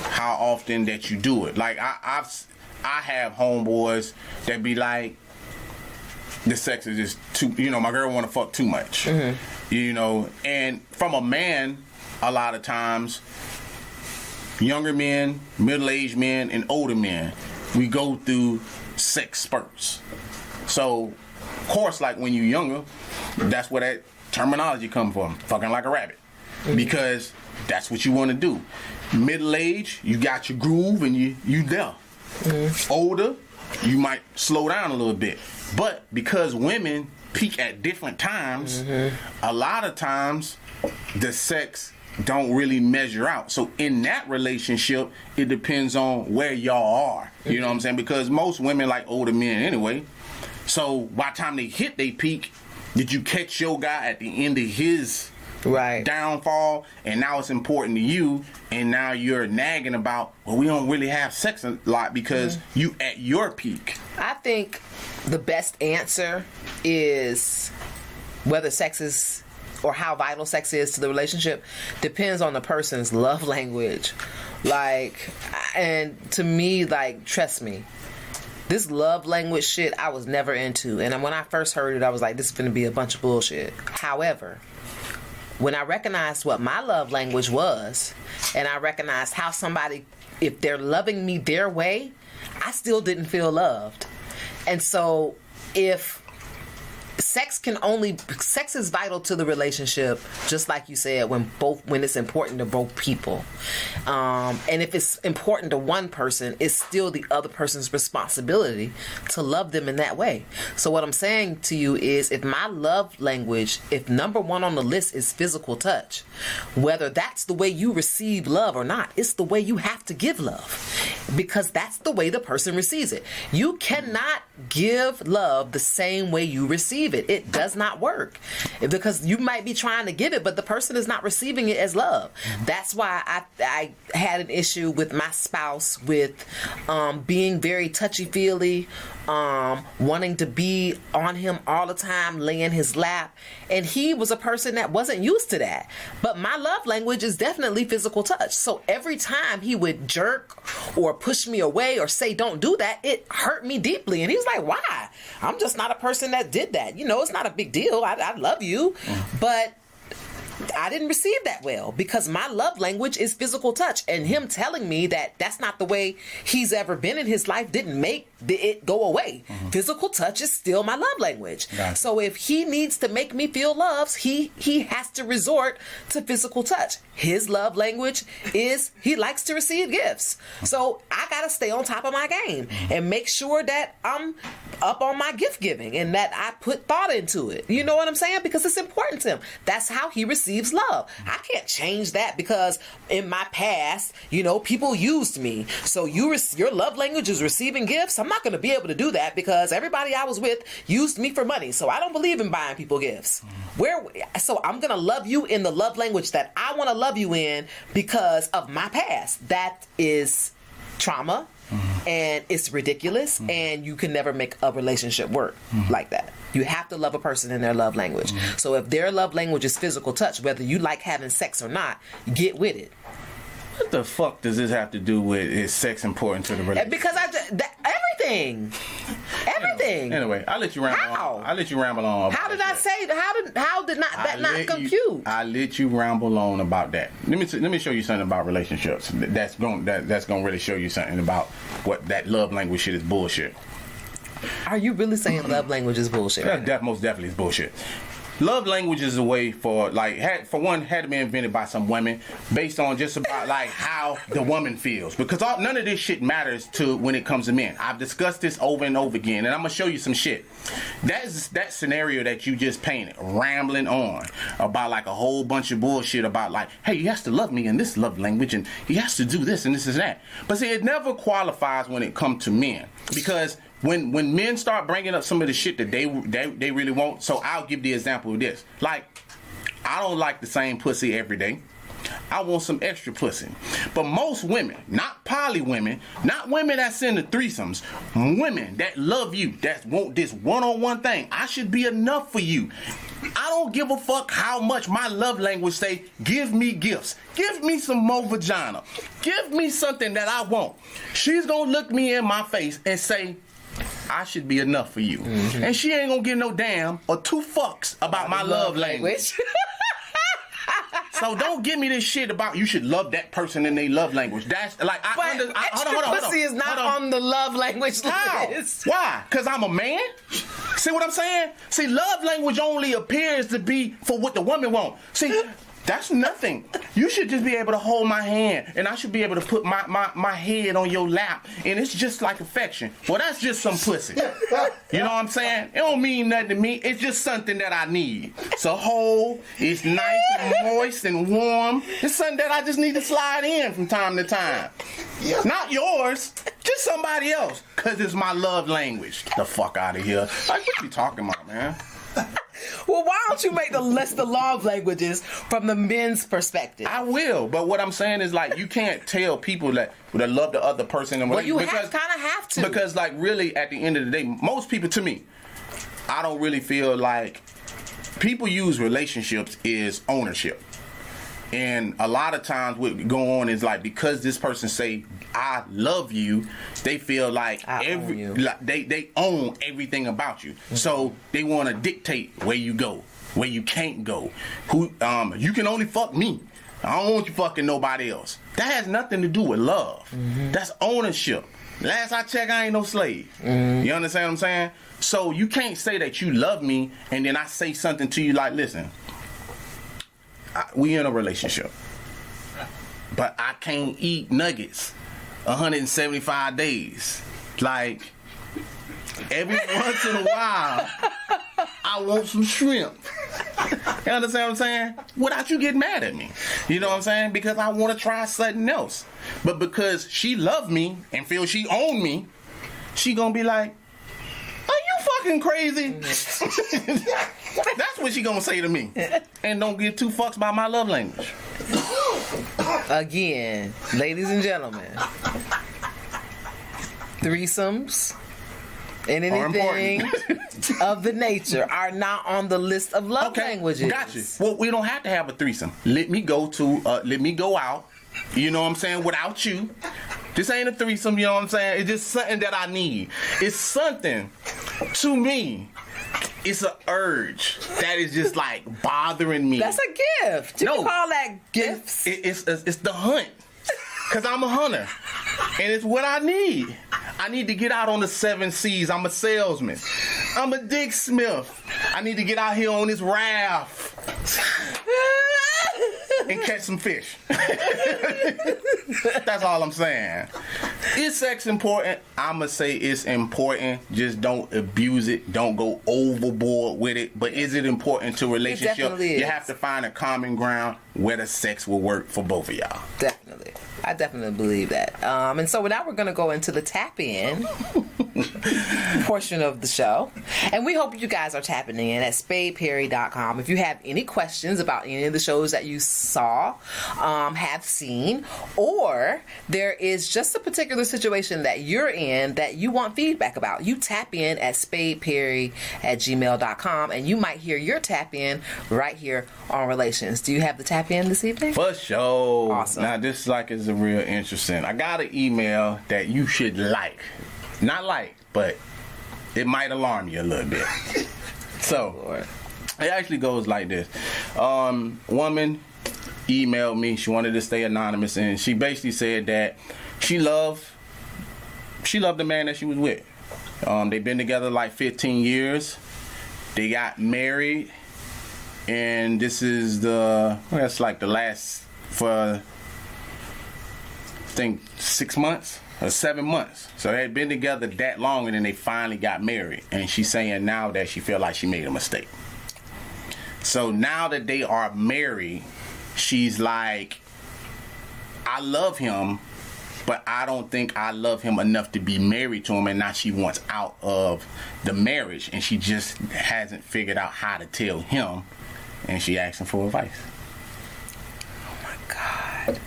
How often that you do it. Like, I have homeboys that be like, the sex is just too, you know, my girl want to fuck too much. You know, and from a man, a lot of times, younger men, middle-aged men, and older men, we go through sex spurts. So, of course, like when you're younger, that's where that terminology comes from, fucking like a rabbit, because that's what you want to do. Middle age, you got your groove and you there. Older, you might slow down a little bit, but because women peak at different times, a lot of times the sex don't really measure out. So in that relationship, it depends on where y'all are. You know what I'm saying? Because most women like older men anyway. So by the time they hit their peak, did you catch your guy at the end of his downfall? And now it's important to you, and now you're nagging about, well, we don't really have sex a lot because you at your peak. I think the best answer is whether sex is, or how vital sex is to the relationship, depends on the person's love language. Like, and to me, like, trust me, this love language shit I was never into. And when I first heard it, I was like, this is going to be a bunch of bullshit. However, when I recognized what my love language was, and I recognized how somebody, if they're loving me their way, I still didn't feel loved. And so if sex is vital to the relationship, just like you said, when it's important to both people. And if it's important to one person, it's still the other person's responsibility to love them in that way. So what I'm saying to you is, if my love language, if number one on the list is physical touch, whether that's the way you receive love or not, it's the way you have to give love, because that's the way the person receives it. You cannot give love the same way you receive it. It does not work, because you might be trying to give it, but the person is not receiving it as love. That's why I had an issue with my spouse with being very touchy-feely, wanting to be on him all the time, lay in his lap. And he was a person that wasn't used to that. But my love language is definitely physical touch. So every time he would jerk or push me away or say, don't do that, it hurt me deeply. And he was like, why? I'm just not a person that did that. You know, it's not a big deal. I love you. But I didn't receive that well, because my love language is physical touch, and him telling me that that's not the way he's ever been in his life didn't make it go away. Physical touch is still my love language. So if he needs to make me feel loved, he has to resort to physical touch. His love language is he likes to receive gifts. So I gotta stay on top of my game and make sure that I'm up on my gift giving and that I put thought into it. You know what I'm saying? Because it's important to him. That's how he receives receives love. I can't change that because in my past, people used me. So your love language is receiving gifts. I'm not going to be able to do that because everybody I was with used me for money. So I don't believe in buying people gifts. So I'm going to love you in the love language that I want to love you in because of my past. That is trauma. And it's ridiculous, and you can never make a relationship work like that. You have to love a person in their love language. So if their love language is physical touch, whether you like having sex or not, get with it. What the fuck does this have to do with is sex important to the relationship? Because everything. Anyway, I'll let you ramble on. I'll let you ramble on. How did I say that? How did that not compute? I let you ramble on about that. Let me show you something about relationships. That's going to really show you something about what that love language shit is bullshit. Are you really saying love language is bullshit? That most definitely is bullshit. Love language is a way for had to be invented by some women based on just about like how the woman feels, because none of this shit matters to when it comes to men. I've discussed this over and over again, and I'm gonna show you some shit. That scenario that you just painted, rambling on about like a whole bunch of bullshit about like, hey, he has to love me in this love language, and he has to do this and this and that. But see, it never qualifies when it comes to men, because when men start bringing up some of the shit that they really want, so I'll give the example of this. Like, I don't like the same pussy every day. I want some extra pussy. But most women, not poly women, not women that's into threesomes, women that love you, that want this one-on-one thing, I should be enough for you. I don't give a fuck how much my love language say, give me gifts. Give me some more vagina. Give me something that I want. She's gonna look me in my face and say, I should be enough for you. And she ain't gonna give no damn or two fucks about my love language. So don't give me this shit about you should love that person in their love language. That's like hold on. Pussy is not on the love language list. Why? Because I'm a man? See what I'm saying? See, love language only appears to be for what the woman wants. See, that's nothing. You should just be able to hold my hand, and I should be able to put my head on your lap, and it's just like affection. Well, that's just some pussy. You know what I'm saying? It don't mean nothing to me. It's just something that I need. It's a hole. It's nice and moist and warm. It's something that I just need to slide in from time to time. Not yours. Just somebody else. Because it's my love language. The fuck out of here. Like, what you talking about, man? Well, why don't you make the list of love languages from the men's perspective? I will, but what I'm saying is like you can't tell people that love the other person. Well, you kind of have to. Because like really at the end of the day, most people, to me, I don't really feel like people use relationships is ownership. And a lot of times what go on is like because this person say I love you, they feel like they own everything about you. Mm-hmm. So they want to dictate where you go, where you can't go. Who you can only fuck me. I don't want you fucking nobody else. That has nothing to do with love. Mm-hmm. That's ownership. Last I checked, I ain't no slave. Mm-hmm. You understand what I'm saying? So you can't say that you love me and then I say something to you like, listen, we in a relationship, but I can't eat nuggets 175 days. Like, every once in a while, I want some shrimp. You understand what I'm saying? Without you getting mad at me. You know what I'm saying? Because I want to try something else. But because she love me and feel she own me, she gonna be like, are you fucking crazy? That's what she gonna say to me. And don't give two fucks about my love language. Again, ladies and gentlemen, threesomes and anything of the nature are not on the list of love languages. Gotcha. Well, we don't have to have a threesome. Let me go out. You know what I'm saying? Without you. This ain't a threesome, you know what I'm saying? It's just something that I need. It's something, to me, it's an urge that is just like bothering me. That's a gift. You can call that gifts. It's the hunt. Because I'm a hunter. And it's what I need. I need to get out on the 7 seas. I'm a salesman. I'm a Dick Smith. I need to get out here on this raft. And catch some fish. That's all I'm saying. Is sex important? I'ma say it's important. Just don't abuse it. Don't go overboard with it. But is it important to a relationship? It definitely is. You have to find a common ground where the sex will work for both of y'all. Definitely. I definitely believe that. And so now we're going to go into the tap-in portion of the show. And we hope you guys are tapping in at spadeperry.com. If you have any questions about any of the shows that you saw, have seen, or there is just a particular situation that you're in that you want feedback about, you tap in at spadeperry@gmail.com, and you might hear your tap-in right here on Relations. Do you have the tap-in this evening? For sure. Awesome. Now, this is a real interesting. I got an email that you should like. Not like, but it might alarm you a little bit. So, Lord. it actually goes like this. Woman emailed me. She wanted to stay anonymous, and she basically said that she loved the man that she was with. They've been together like 15 years. They got married, and this is that's like the last for, I think, 6 months or 7 months. So they had been together that long, and then they finally got married. And she's saying now that she feel like she made a mistake. So now that they are married, she's like, I love him, but I don't think I love him enough to be married to him. And now she wants out of the marriage, and she just hasn't figured out how to tell him. And she asking for advice. Oh my God.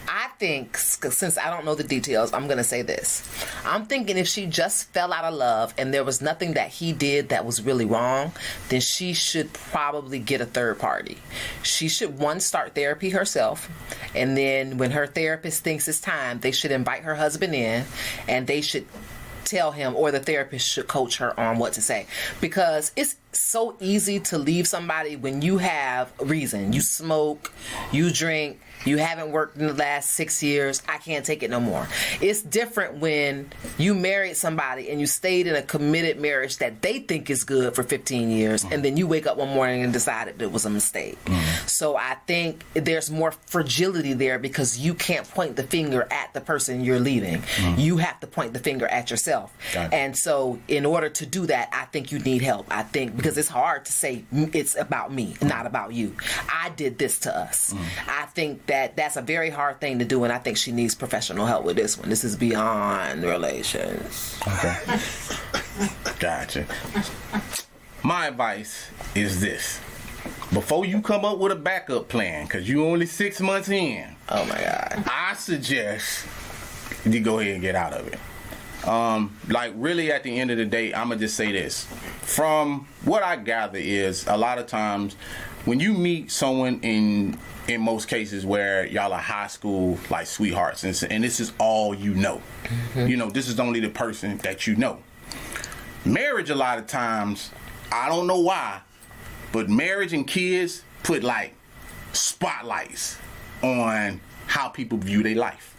I think, since I don't know the details, I'm going to say this. I'm thinking if she just fell out of love and there was nothing that he did that was really wrong, then she should probably get a third party. She should, one, start therapy herself, and then when her therapist thinks it's time, they should invite her husband in, and they should tell him, or the therapist should coach her on what to say, because it's so easy to leave somebody when you have reason. You smoke, you drink, you haven't worked in the last 6 years. I can't take it no more. It's different when you married somebody and you stayed in a committed marriage that they think is good for 15 years, and then you wake up one morning and decided it was a mistake. So I think there's more fragility there, because you can't point the finger at the person you're leaving. You have to point the finger at yourself. And so in order to do that, I think you need help. I think because it's hard to say it's about me, not about you. I did this to us. I think that's a very hard thing to do, and I think she needs professional help with this one. This is beyond relations. Okay. Gotcha. My advice is this. Before you come up with a backup plan, because you only 6 months in. Oh my God. I suggest you go ahead and get out of it. Like, really, at the end of the day, I'm going to just say this. From what I gather is, a lot of times, when you meet someone in most cases where y'all are high school, like, sweethearts, and this is all you know. You know, this is only the person that you know. Marriage, a lot of times, I don't know why, but marriage and kids put, like, spotlights on how people view their life.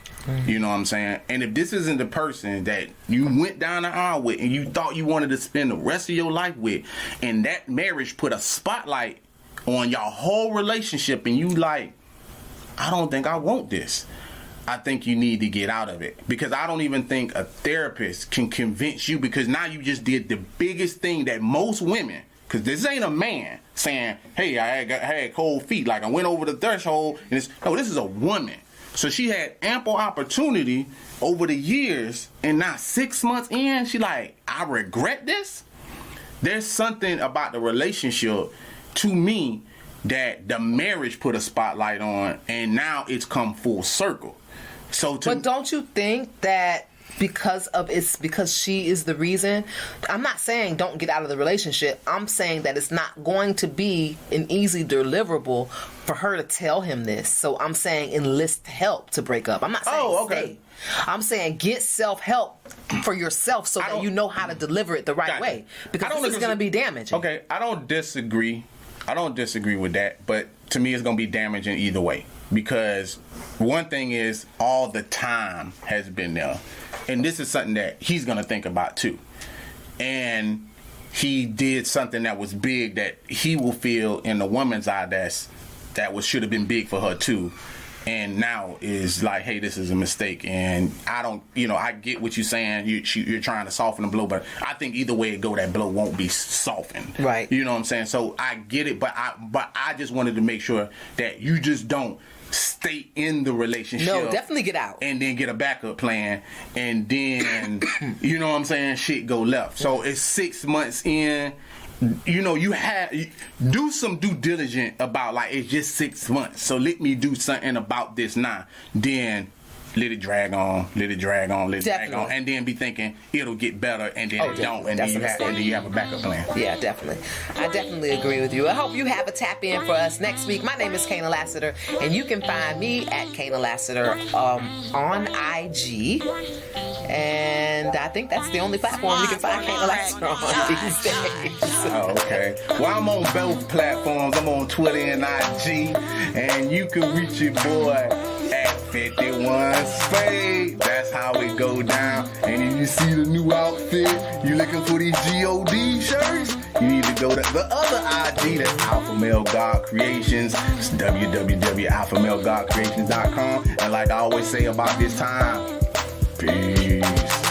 You know what I'm saying? And if this isn't the person that you went down the aisle with and you thought you wanted to spend the rest of your life with, and that marriage put a spotlight on your whole relationship, and you like, I don't think I want this, I think you need to get out of it. Because I don't even think a therapist can convince you, because now you just did the biggest thing that most women, because this ain't a man saying, hey, I had cold feet, like I went over the threshold, and this is a woman. So she had ample opportunity over the years, and now 6 months in, she like, I regret this? There's something about the relationship, to me, that the marriage put a spotlight on, and now it's come full circle. But don't you think that because she is the reason? I'm not saying don't get out of the relationship. I'm saying that it's not going to be an easy deliverable for her to tell him this. So I'm saying enlist help to break up. I'm not saying stay. I'm saying get self-help for yourself so that you know how to deliver it the right way. Because this is going to be damaging. Okay, I don't disagree with that, but to me it's going to be damaging either way. Because one thing is, all the time has been there. And this is something that he's going to think about too. And he did something that was big that he will feel in the woman's eye that should have been big for her too. and now is like, hey, this is a mistake, and I don't, I get what you're saying. You're trying to soften the blow, but I think either way it go, that blow won't be softened. Right. You know what I'm saying? So I get it, but I just wanted to make sure that you just don't stay in the relationship. No, definitely get out. And then get a backup plan, and then, you know what I'm saying, shit go left. So it's 6 months in. You do some due diligence about, like, it's just 6 months, so let me do something about this now. Then let it drag on, drag on, and then be thinking it'll get better, and then it don't, and then you have a backup plan. Yeah, definitely. I definitely agree with you. I hope you have a tap in for us next week. My name is Kaynah Lassiter, and you can find me at Kaynah Lassiter on IG. And I think that's the only platform you can find Kaynah Lassiter on these days. Oh, okay. Well, I'm on both platforms. I'm on Twitter and IG, and you can reach your boy at 51 Spade. That's how it go down. And if you see the new outfit, you looking for these GOD shirts, you need to go to the other IG, that's Alpha Male God Creations. It's www.alphamalegodcreations.com. And like I always say about this time, peace.